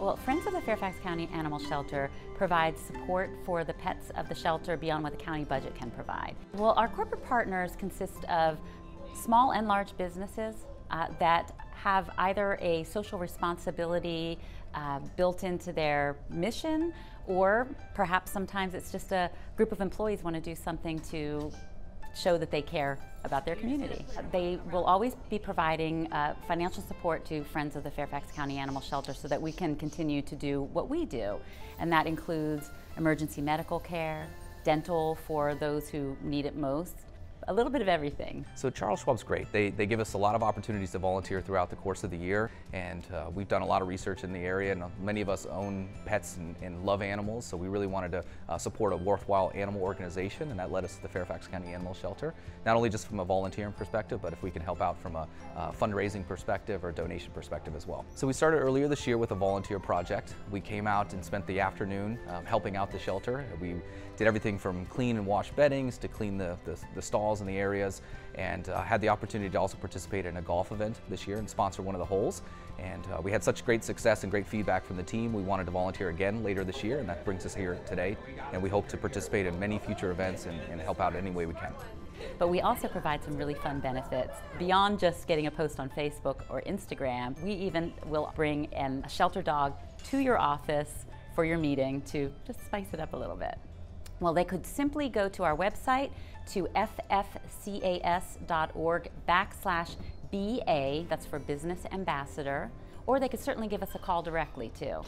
Well, Friends of the Fairfax County Animal Shelter provides support for the pets of the shelter beyond what the county budget can provide. Well, our corporate partners consist of small and large businesses that have either a social responsibility built into their mission, or perhaps sometimes it's just a group of employees want to do something to show that they care about their community. They will always be providing financial support to Friends of the Fairfax County Animal Shelter so that we can continue to do what we do. And that includes emergency medical care, dental for those who need it most, a little bit of everything. So Charles Schwab's great. They give us a lot of opportunities to volunteer throughout the course of the year, and we've done a lot of research in the area, and many of us own pets and love animals, so we really wanted to support a worthwhile animal organization, and that led us to the Fairfax County Animal Shelter, not only just from a volunteering perspective, but if we can help out from a fundraising perspective or donation perspective as well. So we started earlier this year with a volunteer project. We came out and spent the afternoon helping out the shelter. We did everything from clean and wash beddings to clean the stalls in the areas, and had the opportunity to also participate in a golf event this year and sponsor one of the holes. And we had such great success and great feedback from the team. We wanted to volunteer again later this year, and that brings us here today. And we hope to participate in many future events and help out any way we can. But we also provide some really fun benefits. Beyond just getting a post on Facebook or Instagram, we even will bring a shelter dog to your office for your meeting to just spice it up a little bit. Well, they could simply go to our website to ffcas.org/BA, that's for Business Ambassador, or they could certainly give us a call directly too.